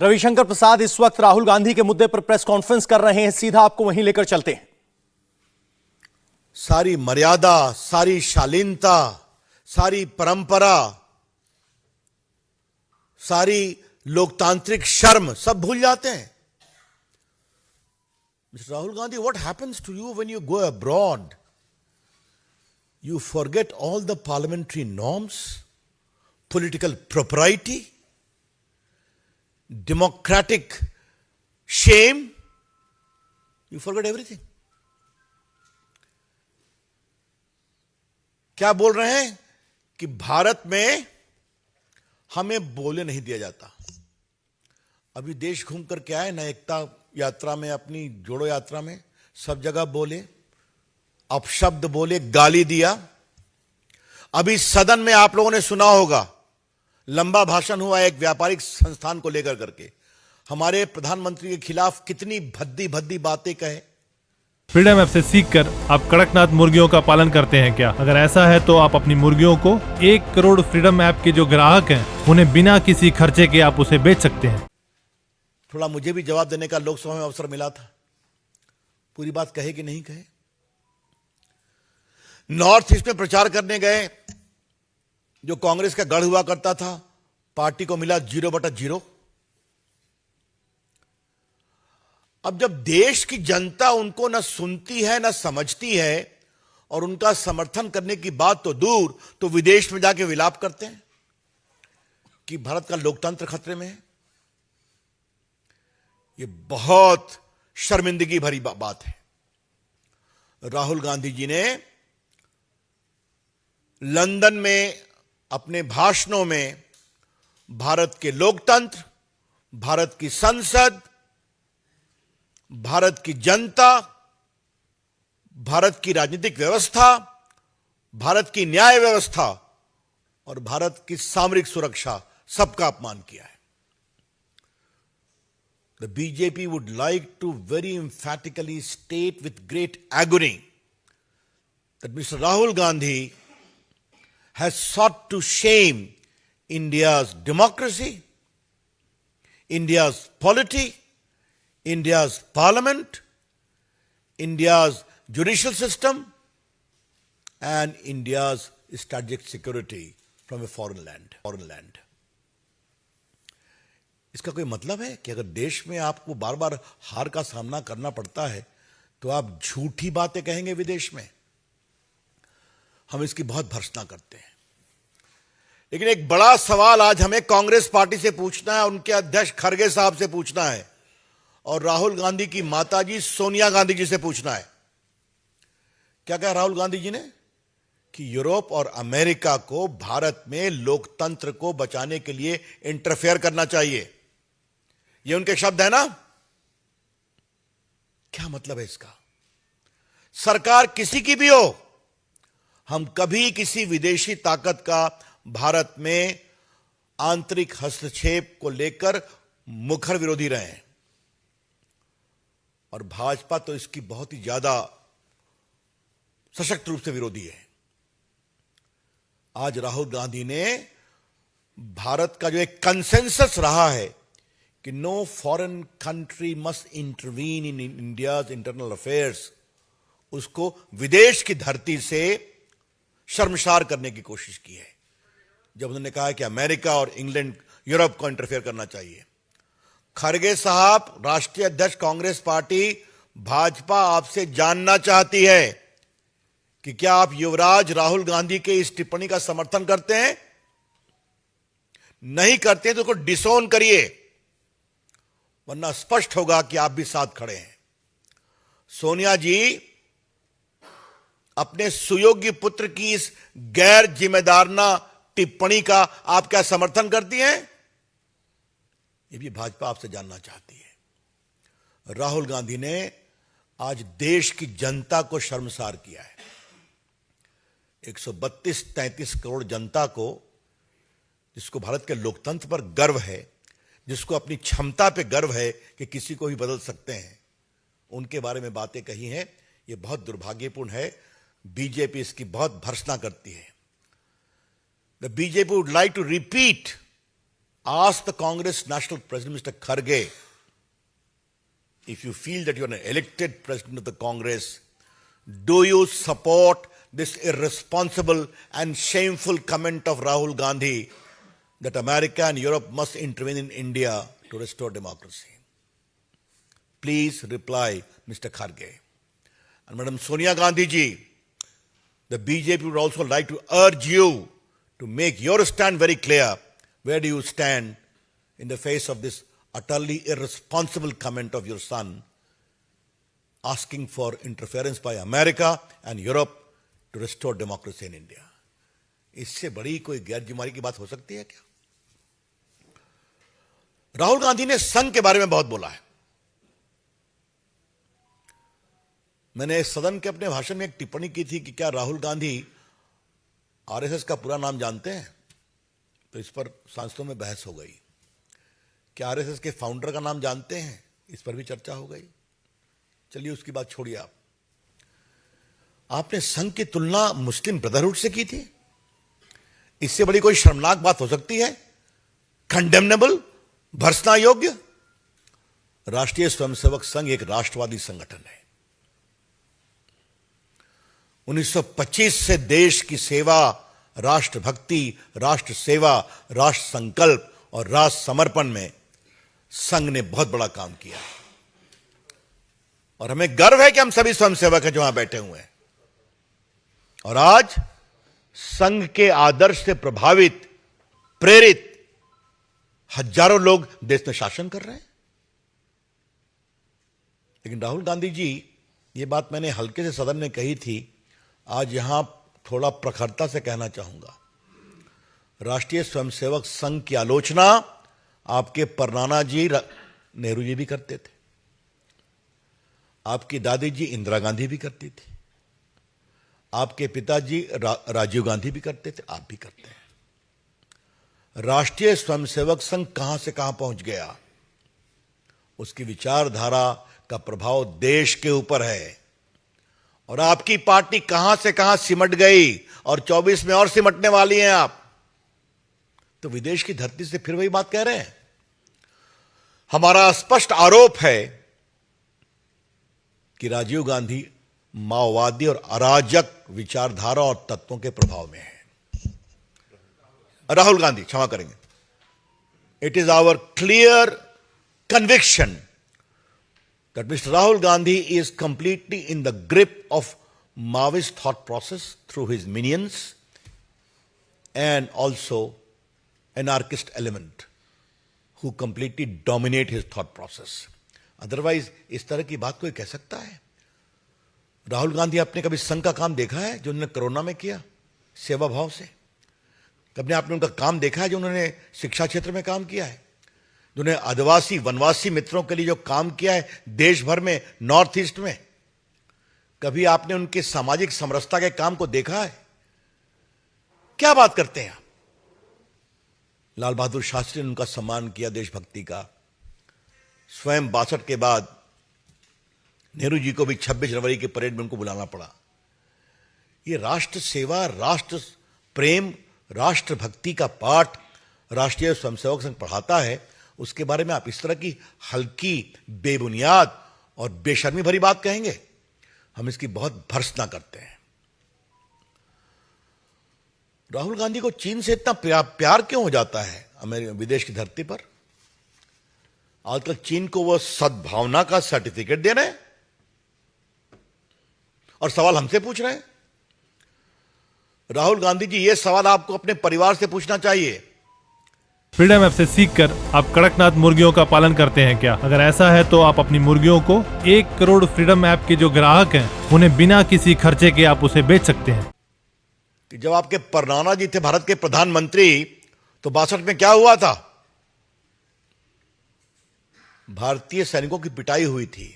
रविशंकर प्रसाद इस वक्त राहुल गांधी के मुद्दे पर प्रेस कॉन्फ्रेंस कर रहे हैं। सीधा आपको वहीं लेकर चलते हैं। सारी मर्यादा, सारी शालीनता, सारी परंपरा, सारी लोकतांत्रिक शर्म सब भूल जाते हैं। Mr. Rahul Gandhi, what happens to you when you go abroad? You forget all the parliamentary norms, political propriety, democratic shame. You forget everything. क्या बोल रहे हैं कि भारत में हमें बोले नहीं दिया जाता। अभी देश घूम कर क्या है ना, एकता यात्रा में, अपनी जोड़ो यात्रा में सब जगह बोले, अपशब्द बोले, गाली दिया। अभी सदन में आप लोगों ने सुना होगा, लंबा भाषण हुआ एक व्यापारिक संस्थान को लेकर करके, हमारे प्रधानमंत्री के खिलाफ कितनी भद्दी भद्दी बातें कहे। फ्रीडम ऐप से सीखकर आप कड़कनाथ मुर्गियों का पालन करते हैं क्या? अगर ऐसा है तो आप अपनी मुर्गियों को 1 करोड़ फ्रीडम ऐप के जो ग्राहक हैं उन्हें बिना किसी खर्चे के आप उसे बेच सकते हैं। थोड़ा मुझे भी जवाब देने का लोकसभा में अवसर मिला था। पूरी बात कहे कि नहीं कहे? नॉर्थ ईस्ट में प्रचार करने गए, जो कांग्रेस का गढ़ हुआ करता था, पार्टी को मिला 0/0। अब जब देश की जनता उनको न सुनती है न समझती है और उनका समर्थन करने की बात तो दूर, तो विदेश में जाके विलाप करते हैं कि भारत का लोकतंत्र खतरे में है। ये बहुत शर्मिंदगी भरी बात है। राहुल गांधी जी ने लंदन में अपने भाषणों में भारत के लोकतंत्र, भारत की संसद, भारत की जनता, भारत की राजनीतिक व्यवस्था, भारत की न्याय व्यवस्था और भारत की सामरिक सुरक्षा, सबका अपमान किया है। The BJP would like to very emphatically state with great agony that Mr. Rahul Gandhi has sought to shame India's democracy, India's polity, India's parliament, India's judicial system, and India's strategic security from a foreign land. इसका कोई मतलब है कि अगर देश में आपको बार बार हार का सामना करना पड़ता है तो आप झूठी बातें कहेंगे विदेश में? हम इसकी बहुत भर्त्सना करते हैं। लेकिन एक बड़ा सवाल आज हमें कांग्रेस पार्टी से पूछना है, उनके अध्यक्ष खड़गे साहब से पूछना है और राहुल गांधी की माताजी सोनिया गांधी जी से पूछना है। क्या कहा राहुल गांधी जी ने? कि यूरोप और अमेरिका को भारत में लोकतंत्र को बचाने के लिए इंटरफेयर करना चाहिए। ये उनके शब्द है ना? क्या मतलब है इसका? सरकार किसी की भी हो, हम कभी किसी विदेशी ताकत का भारत में आंतरिक हस्तक्षेप को लेकर मुखर विरोधी रहे हैं और भाजपा तो इसकी बहुत ही ज्यादा सशक्त रूप से विरोधी है। आज राहुल गांधी ने भारत का जो एक कंसेंसस रहा है कि no foreign country must intervene in India's internal affairs, उसको विदेश की धरती से शर्मसार करने की कोशिश की है, जब उन्होंने कहा कि अमेरिका और इंग्लैंड, यूरोप को इंटरफेयर करना चाहिए। खड़गे साहब, राष्ट्रीय अध्यक्ष कांग्रेस पार्टी, भाजपा आपसे जानना चाहती है कि क्या आप युवराज राहुल गांधी के इस टिप्पणी का समर्थन करते हैं? नहीं करते तो उसको डिसोन करिए, वरना स्पष्ट होगा कि आप भी साथ खड़े हैं। सोनिया जी, अपने सुयोग्य पुत्र की इस गैर जिम्मेदाराना टिप्पणी का आप क्या समर्थन करती हैं? ये भी भाजपा आपसे जानना चाहती है। राहुल गांधी ने आज देश की जनता को शर्मसार किया है। 132-33 करोड़ जनता को, जिसको भारत के लोकतंत्र पर गर्व है, जिसको अपनी क्षमता पे गर्व है कि किसी को भी बदल सकते हैं, उनके बारे में बातें कही हैं। ये बहुत दुर्भाग्यपूर्ण है। बीजेपी इसकी बहुत भर्त्सना करती है। The BJP would like to repeat ask the Congress National President, Mr. Kharge, if you feel that you are an elected president of the Congress, do you support this irresponsible and shameful comment of Rahul Gandhi that America and Europe must intervene in India to restore democracy? Please reply, Mr. Kharge. And Madam Sonia Gandhi ji, the BJP would also like to urge you to make your stand very clear. Where do you stand in the face of this utterly irresponsible comment of your son asking for interference by America and Europe to restore democracy in India? इससे बड़ी कोई गैरजिम्मेदारी की बात हो सकती है क्या? राहुल गांधी ने संघ के बारे में बहुत बोला है। मैंने सदन के अपने भाषण में एक टिप्पणी की थी कि क्या राहुल गांधी आरएसएस का पूरा नाम जानते हैं? तो इस पर सांसदों में बहस हो गई। क्या आरएसएस के फाउंडर का नाम जानते हैं? इस पर भी चर्चा हो गई। चलिए उसकी बात छोड़िए। आपने संघ की तुलना मुस्लिम ब्रदरहुड से की थी। इससे बड़ी कोई शर्मनाक बात हो सकती है? कंडेमनेबल, भर्त्सना योग्य। राष्ट्रीय स्वयंसेवक संघ एक राष्ट्रवादी संगठन है। 1925 से देश की सेवा, राष्ट्रभक्ति, राष्ट्र सेवा, राष्ट्र संकल्प और राष्ट्र समर्पण में संघ ने बहुत बड़ा काम किया और हमें गर्व है कि हम सभी स्वयंसेवक हैं जो वहां बैठे हुए हैं। और आज संघ के आदर्श से प्रभावित, प्रेरित हजारों लोग देश में शासन कर रहे हैं। लेकिन राहुल गांधी जी, ये बात मैंने हल्के से सदन में कही थी, आज यहां थोड़ा प्रखरता से कहना चाहूंगा। राष्ट्रीय स्वयंसेवक संघ की आलोचना आपके परनाना जी नेहरू जी भी करते थे, आपकी दादी जी इंदिरा गांधी भी करती थी, आपके पिताजी राजीव गांधी भी करते थे, आप भी करते हैं। राष्ट्रीय स्वयंसेवक संघ कहां से कहां पहुंच गया, उसकी विचारधारा का प्रभाव देश के ऊपर है। और आपकी पार्टी कहां से कहां सिमट गई और 24 में और सिमटने वाली हैं आप। तो विदेश की धरती से फिर वही बात कह रहे हैं। हमारा स्पष्ट आरोप है कि राजीव गांधी माओवादी और अराजक विचारधारा और तत्वों के प्रभाव में है। राहुल गांधी, क्षमा करेंगे, it is our clear conviction that Mr. Rahul Gandhi is completely in the grip of Maoist thought process through his minions and also anarchist element who completely dominate his thought process. Otherwise, इस तरह की बात कोई कह सकता है? राहुल गांधी आपने कभी संघ का काम देखा है जो उन्होंने कोरोना में किया सेवा भाव से? कभी आपने उनका काम देखा है जो उन्होंने शिक्षा क्षेत्र में काम किया है, जिन्होंने आदिवासी वनवासी मित्रों के लिए जो काम किया है देश भर में, नॉर्थ ईस्ट में? कभी आपने उनके सामाजिक समरसता के काम को देखा है? क्या बात करते हैं आप? लाल बहादुर शास्त्री ने उनका सम्मान किया, देशभक्ति का। स्वयं 62 के बाद नेहरू जी को भी 26 जनवरी के परेड में उनको बुलाना पड़ा। ये राष्ट्र सेवा, राष्ट्र प्रेम, राष्ट्रभक्ति का पाठ राष्ट्रीय स्वयंसेवक संघ पढ़ाता है। उसके बारे में आप इस तरह की हल्की, बेबुनियाद और बेशर्मी भरी बात कहेंगे? हम इसकी बहुत भर्त्सना करते हैं। राहुल गांधी को चीन से इतना प्यार क्यों हो जाता है अमेरिका, विदेश की धरती पर? आजकल चीन को वो सद्भावना का सर्टिफिकेट दे रहे हैं और सवाल हमसे पूछ रहे हैं। राहुल गांधी जी, ये सवाल आपको अपने परिवार से पूछना चाहिए। फ्रीडम ऐप से सीखकर आप कड़कनाथ मुर्गियों का पालन करते हैं क्या? अगर ऐसा है तो आप अपनी मुर्गियों को 1 करोड़ फ्रीडम ऐप के जो ग्राहक हैं उन्हें बिना किसी खर्चे के आप उसे बेच सकते हैं। जब आपके परनाना जी थे भारत के प्रधानमंत्री तो 62 में क्या हुआ था? भारतीय सैनिकों की पिटाई हुई थी।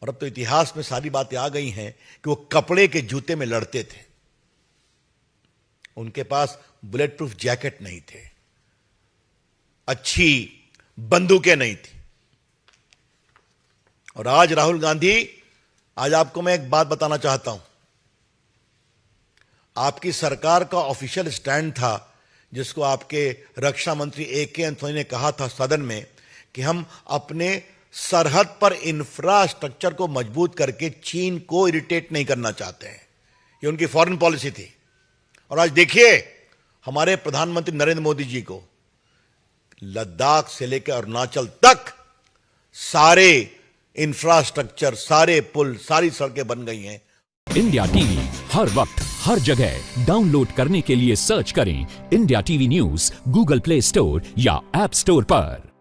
और अब तो इतिहास में सारी बातें आ गई हैं कि वो कपड़े के जूते में लड़ते थे, उनके पास बुलेट प्रूफ जैकेट नहीं थे, अच्छी बंदूकें नहीं थी। और आज राहुल गांधी, आज आपको मैं एक बात बताना चाहता हूं। आपकी सरकार का ऑफिशियल स्टैंड था जिसको आपके रक्षा मंत्री A.K. एंथोनी ने कहा था सदन में कि हम अपने सरहद पर इंफ्रास्ट्रक्चर को मजबूत करके चीन को इरिटेट नहीं करना चाहते हैं। ये उनकी फॉरेन पॉलिसी थी। और आज देखिए हमारे प्रधानमंत्री नरेंद्र मोदी जी को लद्दाख से लेकर अरुणाचल तक सारे इंफ्रास्ट्रक्चर, सारे पुल, सारी सड़कें बन गई हैं। इंडिया टीवी हर वक्त हर जगह डाउनलोड करने के लिए सर्च करें India TV news Google play store या ऐप स्टोर पर।